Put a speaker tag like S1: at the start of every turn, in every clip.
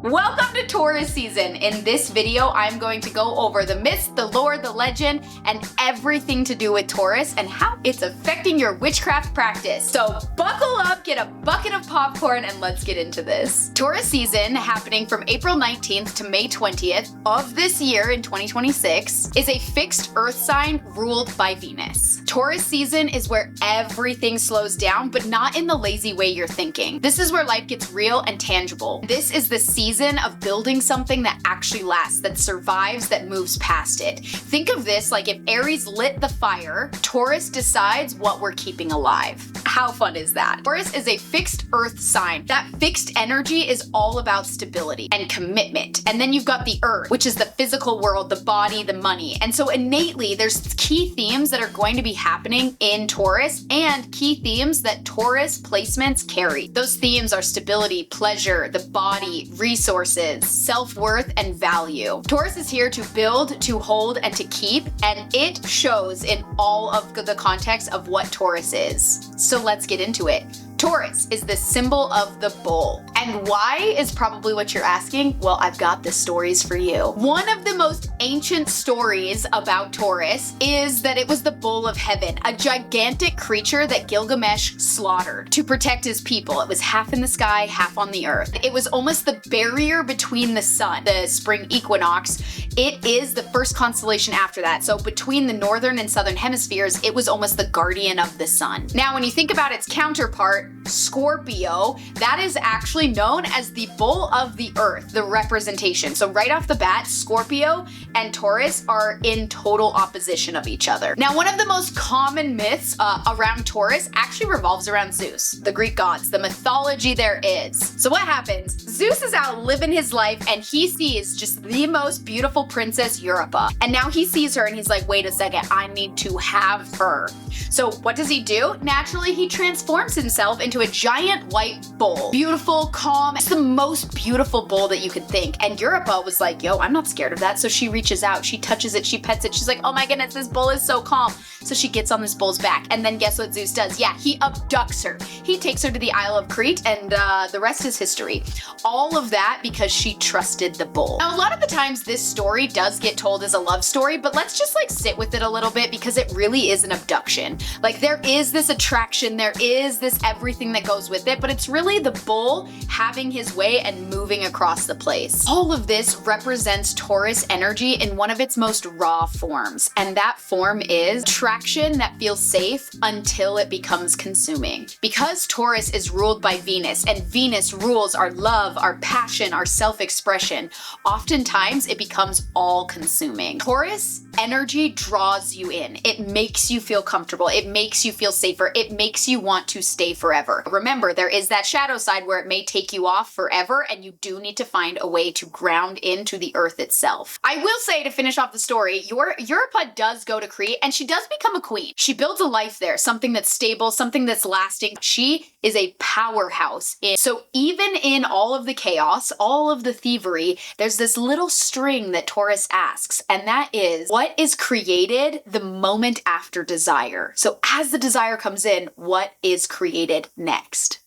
S1: Welcome to Taurus season. In this video, I'm going to go over the myths, the lore, the legend, and everything to do with Taurus and how it's affecting your witchcraft practice. So buckle up, get a bucket of popcorn, and let's get into this. Taurus season, happening from April 19th to May 20th of this year in 2026, is a fixed earth sign ruled by Venus. Taurus season is where everything slows down, but not in the lazy way you're thinking. This is where life gets real and tangible. This is the season of building something that actually lasts, that survives, that moves past it. Think of this like if Aries lit the fire, Taurus decides what we're keeping alive. How fun is that? Taurus is a fixed earth sign. That fixed energy is all about stability and commitment. And then you've got the earth, which is the physical world, the body, the money. And so innately, there's key themes that are going to be happening in Taurus and key themes that Taurus placements carry. Those themes are stability, pleasure, the body, resources, self-worth, and value. Taurus is here to build, to hold, and to keep, and it shows in all of the context of what Taurus is. So let's get into it. Taurus is the symbol of the bull. And why is probably what you're asking? Well, I've got the stories for you. One of the most ancient stories about Taurus is that it was the bull of heaven, a gigantic creature that Gilgamesh slaughtered to protect his people. It was half in the sky, half on the earth. It was almost the barrier between the sun, the spring equinox. It is the first constellation after that. So between the northern and southern hemispheres, it was almost the guardian of the sun. Now, when you think about its counterpart, Scorpio, that is actually known as the bull of the earth, the representation. So right off the bat, Scorpio and Taurus are in total opposition of each other. Now, one of the most common myths around Taurus actually revolves around Zeus, the Greek gods, the mythology there is. So what happens? Zeus is out living his life and he sees just the most beautiful princess, Europa. And now he sees her and he's like, wait a second, I need to have her. So what does he do? Naturally, he transforms himself into a giant white bull. Beautiful, calm. It's the most beautiful bull that you could think. And Europa was like, yo, I'm not scared of that. So she reaches out, she touches it, she pets it. She's like, oh my goodness, this bull is so calm. So she gets on this bull's back. And then guess what Zeus does? Yeah, he abducts her. He takes her to the Isle of Crete and the rest is history. All of that because she trusted the bull. Now, a lot of the times this story does get told as a love story, but let's just like sit with it a little bit because it really is an abduction. Like there is this attraction, there is this everything that goes with it, but it's really the bull having his way and moving across the place. All of this represents Taurus energy in one of its most raw forms, and that form is attraction that feels safe until it becomes consuming. Because Taurus is ruled by Venus, and Venus rules our love, our passion, our self-expression, oftentimes it becomes all-consuming. Taurus energy draws you in. It makes you feel comfortable. It makes you feel safer. It makes you want to stay forever. Remember, there is that shadow side where it may take you off forever and you do need to find a way to ground into the earth itself. I will say, to finish off the story, Europa does go to Crete and she does become a queen. She builds a life there, something that's stable, something that's lasting. She is a powerhouse. So even in all of the chaos, all of the thievery, there's this little string that Taurus asks, and that is, what is created the moment after desire? So as the desire comes in, what is created next?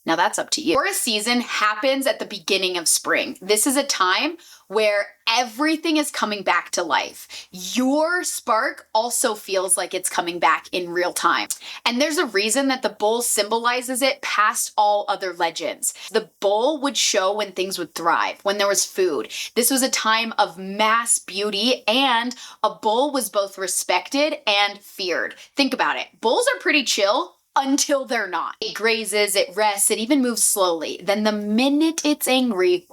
S1: Now that's up to you. Taurus season happens at the beginning of spring. This is a time where everything is coming back to life. Your spark also feels like it's coming back in real time. And there's a reason that the bull symbolizes it past all other legends. The bull would show when things would thrive, when there was food. This was a time of mass beauty, and a bull was both respected and feared. Think about it. Bulls are pretty chill until they're not. It grazes, it rests, it even moves slowly. Then the minute it's angry,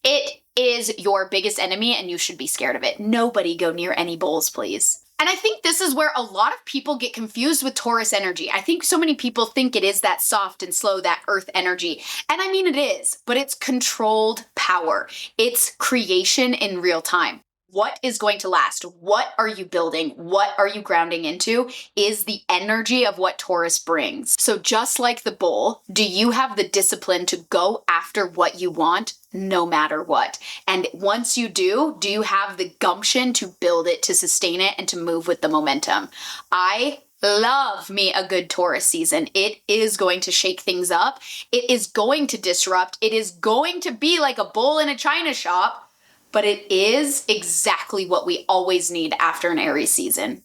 S1: it is your biggest enemy and you should be scared of it. Nobody go near any bulls, please. And I think this is where a lot of people get confused with Taurus energy. I think so many people think it is that soft and slow, that earth energy. And I mean, it is, but it's controlled power. It's creation in real time. What is going to last? What are you building? What are you grounding into is the energy of what Taurus brings. So just like the bull, do you have the discipline to go after what you want no matter what? And once you do you have the gumption to build it, to sustain it, and to move with the momentum? I love me a good Taurus season. It is going to shake things up. It is going to disrupt. It is going to be like a bull in a china shop, but it is exactly what we always need after an Aries season.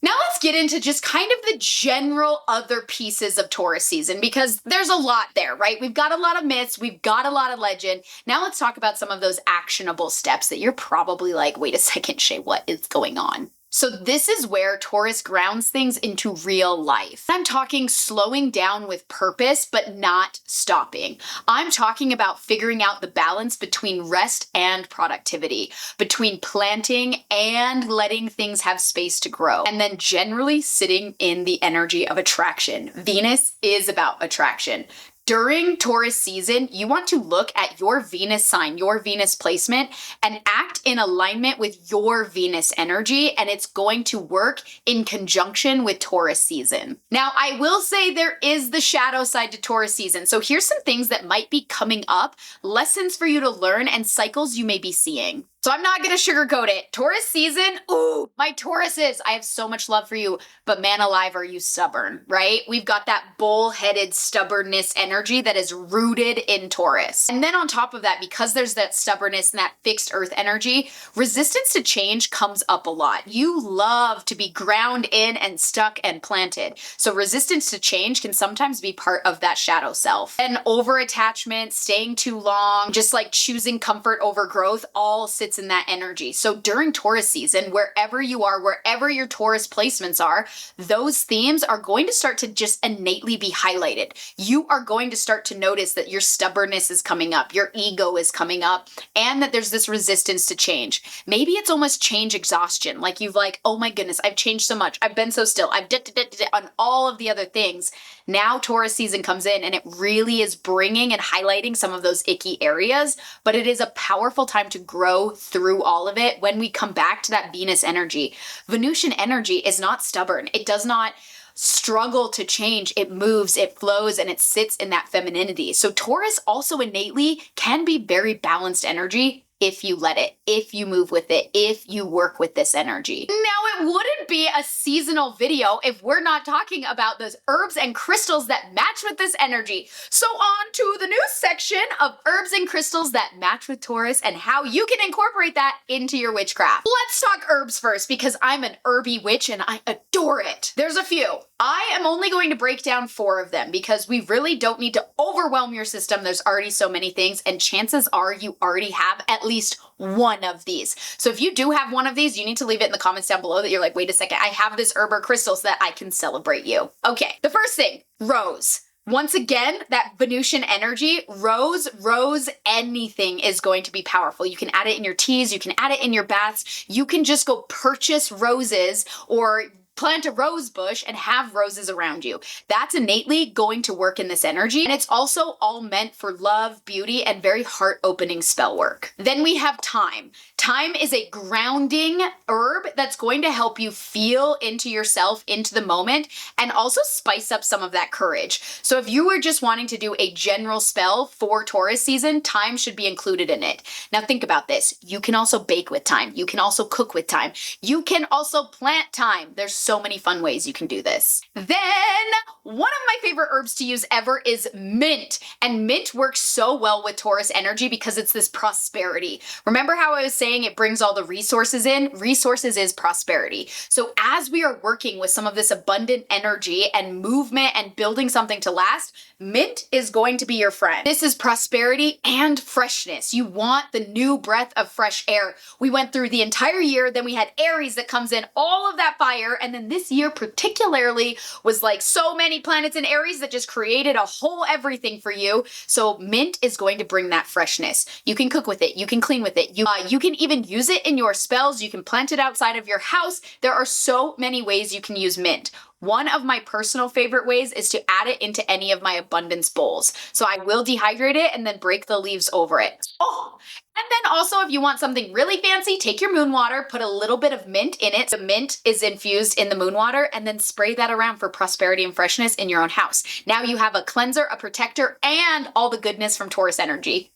S1: Now let's get into just kind of the general other pieces of Taurus season, because there's a lot there, right? We've got a lot of myths, we've got a lot of legend. Now let's talk about some of those actionable steps that you're probably like, wait a second, Shay, what is going on? So this is where Taurus grounds things into real life. I'm talking slowing down with purpose, but not stopping. I'm talking about figuring out the balance between rest and productivity, between planting and letting things have space to grow, and then generally sitting in the energy of attraction. Venus is about attraction. During Taurus season, you want to look at your Venus sign, your Venus placement, and act in alignment with your Venus energy, and it's going to work in conjunction with Taurus season. Now, I will say there is the shadow side to Taurus season, so here's some things that might be coming up, lessons for you to learn, and cycles you may be seeing. So I'm not gonna sugarcoat it. Taurus season, ooh, my Tauruses, I have so much love for you, but man alive, are you stubborn, right? We've got that bull-headed stubbornness energy that is rooted in Taurus. And then on top of that, because there's that stubbornness and that fixed earth energy, resistance to change comes up a lot. You love to be ground in and stuck and planted. So resistance to change can sometimes be part of that shadow self. And over-attachment, staying too long, just like choosing comfort over growth, all sits in that energy. So during Taurus season, wherever you are, wherever your Taurus placements are, those themes are going to start to just innately be highlighted. You are going to start to notice that your stubbornness is coming up, your ego is coming up, and that there's this resistance to change. Maybe it's almost change exhaustion. Like you've like, oh my goodness, I've changed so much. I've been so still. I've on all of the other things. Now Taurus season comes in and it really is bringing and highlighting some of those icky areas, but it is a powerful time to grow through all of it when we come back to that Venus energy. Venusian energy is not stubborn. It does not struggle to change. It moves, it flows, and it sits in that femininity. So Taurus also innately can be very balanced energy if you let it, if you move with it, if you work with this energy. Now, it wouldn't be a seasonal video if we're not talking about those herbs and crystals that match with this energy. So on to the new section of herbs and crystals that match with Taurus and how you can incorporate that into your witchcraft. Let's talk herbs first, because I'm an herby witch and I adore it. There's a few. I am only going to break down 4 of them because we really don't need to overwhelm your system. There's already so many things, and chances are you already have at least one of these. So if you do have one of these, you need to leave it in the comments down below that you're like, wait a second, I have this herb or crystal so that I can celebrate you. Okay, the first thing, rose. Once again, that Venusian energy, rose, anything is going to be powerful. You can add it in your teas, you can add it in your baths, you can just go purchase roses or plant a rose bush and have roses around you. That's innately going to work in this energy. And it's also all meant for love, beauty, and very heart-opening spell work. Then we have thyme. Thyme is a grounding herb that's going to help you feel into yourself, into the moment, and also spice up some of that courage. So if you were just wanting to do a general spell for Taurus season, thyme should be included in it. Now think about this. You can also bake with thyme. You can also cook with thyme. You can also plant thyme. There's so many fun ways you can do this. Then one of my favorite herbs to use ever is mint. And mint works so well with Taurus energy because it's this prosperity. Remember how I was saying it brings all the resources in? Resources is prosperity. So as we are working with some of this abundant energy and movement and building something to last, mint is going to be your friend. This is prosperity and freshness. You want the new breath of fresh air. We went through the entire year, then we had Aries that comes in, all of that fire, and then this year particularly was like so many planets in Aries that just created a whole everything for you. So mint is going to bring that freshness. You can cook with it. You can clean with it. You can even use it in your spells. You can plant it outside of your house. There are so many ways you can use mint. One of my personal favorite ways is to add it into any of my abundance bowls. So I will dehydrate it and then break the leaves over it. Oh, and then also if you want something really fancy, take your moon water, put a little bit of mint in it. The mint is infused in the moon water, and then spray that around for prosperity and freshness in your own house. Now you have a cleanser, a protector, and all the goodness from Taurus energy.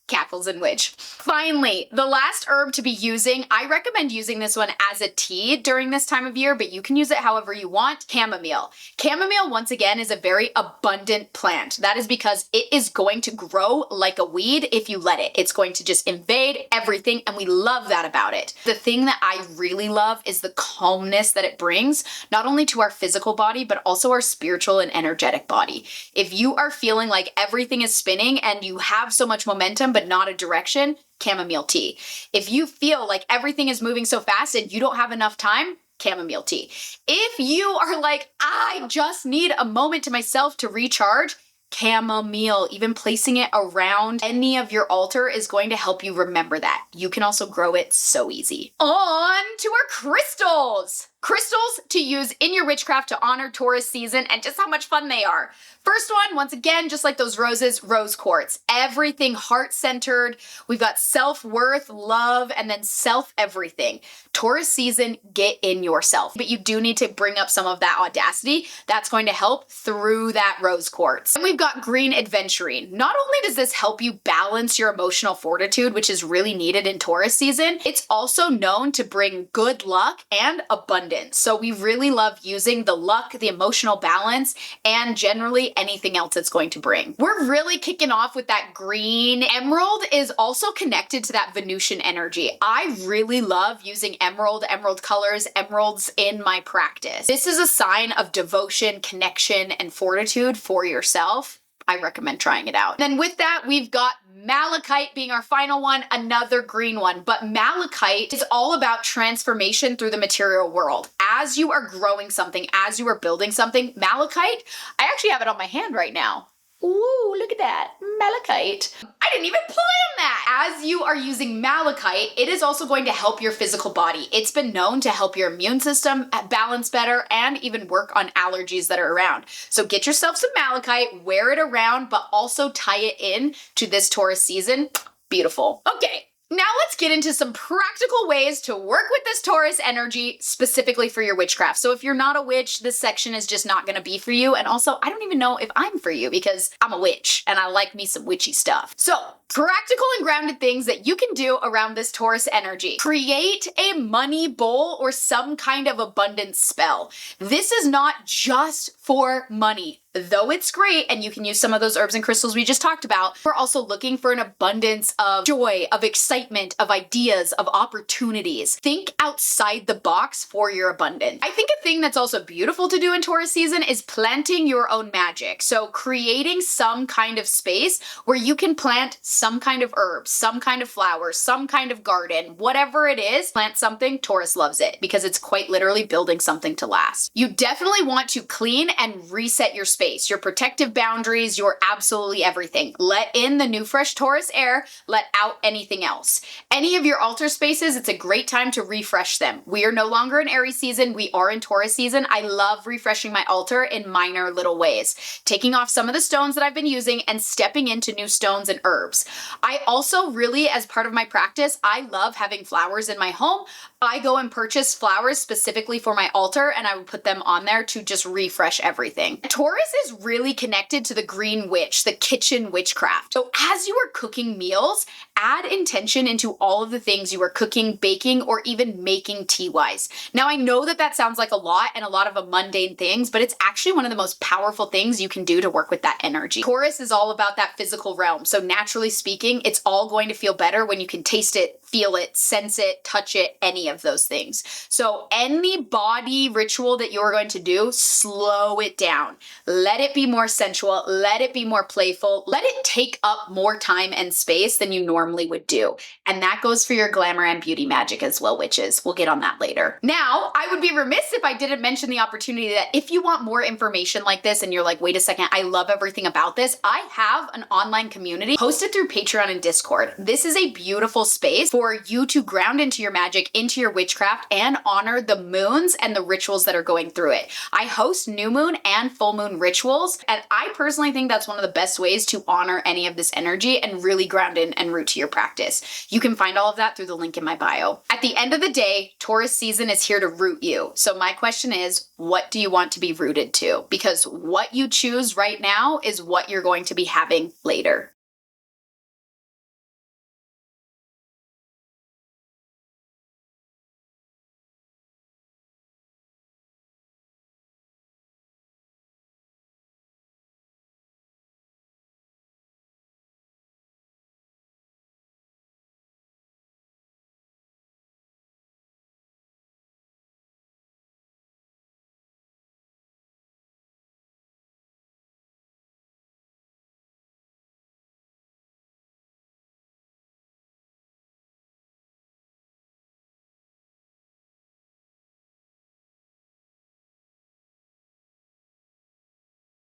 S1: Cackles and witch. Finally, the last herb to be using, I recommend using this one as a tea during this time of year, but you can use it however you want. Chamomile. Chamomile, once again, is a very abundant plant. That is because it is going to grow like a weed if you let it. It's going to just invade everything, and we love that about it. The thing that I really love is the calmness that it brings, not only to our physical body, but also our spiritual and energetic body. If you are feeling like everything is spinning and you have so much momentum but not a direction, chamomile tea. If you feel like everything is moving so fast and you don't have enough time, chamomile tea. If you are like, I just need a moment to myself to recharge, chamomile, even placing it around any of your altar is going to help you remember that. You can also grow it so easy. On to our crystals. Crystals to use in your witchcraft to honor Taurus season and just how much fun they are. First one, once again, just like those roses, rose quartz. Everything heart-centered. We've got self-worth, love, and then self-everything. Taurus season, get in yourself. But you do need to bring up some of that audacity. That's going to help through that rose quartz. And we've got green adventuring. Not only does this help you balance your emotional fortitude, which is really needed in Taurus season, it's also known to bring good luck and abundance. So we really love using the luck, the emotional balance, and generally anything else it's going to bring. We're really kicking off with that green. Emerald is also connected to that Venusian energy. I really love using emerald colors, emeralds in my practice. This is a sign of devotion, connection, and fortitude for yourself. I recommend trying it out. Then with that, we've got malachite being our final one, another green one. But malachite is all about transformation through the material world. As you are growing something, as you are building something, malachite, I actually have it on my hand right now. Ooh, look at that, malachite. I didn't even plan that. As you are using malachite, it is also going to help your physical body. It's been known to help your immune system balance better and even work on allergies that are around. So get yourself some malachite, wear it around, but also tie it in to this Taurus season. Beautiful. Okay. Now let's get into some practical ways to work with this Taurus energy specifically for your witchcraft. So if you're not a witch, this section is just not gonna be for you. And also, I don't even know if I'm for you because I'm a witch and I like me some witchy stuff. So practical and grounded things that you can do around this Taurus energy. Create a money bowl or some kind of abundance spell. This is not just for money. Though it's great and you can use some of those herbs and crystals we just talked about, we're also looking for an abundance of joy, of excitement, of ideas, of opportunities. Think outside the box for your abundance. I think a thing that's also beautiful to do in Taurus season is planting your own magic. So creating some kind of space where you can plant some kind of herbs, some kind of flowers, some kind of garden, whatever it is, plant something. Taurus loves it because it's quite literally building something to last. You definitely want to clean and reset your space, your protective boundaries, your absolutely everything. Let in the new fresh Taurus air, let out anything else. Any of your altar spaces, it's a great time to refresh them. We are no longer in Aries season, we are in Taurus season. I love refreshing my altar in minor little ways, taking off some of the stones that I've been using and stepping into new stones and herbs. I also really, as part of my practice, I love having flowers in my home. I go and purchase flowers specifically for my altar and I would put them on there to just refresh everything. Taurus is really connected to the green witch, the kitchen witchcraft. So as you are cooking meals, add intention into all of the things you are cooking, baking, or even making tea-wise. Now I know that that sounds like a lot and a lot of mundane things, but it's actually one of the most powerful things you can do to work with that energy. Taurus is all about that physical realm. So naturally speaking, it's all going to feel better when you can taste it, feel it, sense it, touch it, any of those things. So any body ritual that you're going to do, slow it down. Let it be more sensual. Let it be more playful. Let it take up more time and space than you normally would do. And that goes for your glamour and beauty magic as well, witches. We'll get on that later. Now, I would be remiss if I didn't mention the opportunity that if you want more information like this and you're like, wait a second, I love everything about this, I have an online community hosted through Patreon and Discord. This is a beautiful space for you to ground into your magic, into your witchcraft, and honor the moons and the rituals that are going through it. I host new moon and full moon rituals, and I personally think that's one of the best ways to honor any of this energy and really ground in and root to your practice. You can find all of that through the link in my bio. At the end of the day, Taurus season is here to root you. So my question is, what do you want to be rooted to? Because what you choose right now is what you're going to be having later.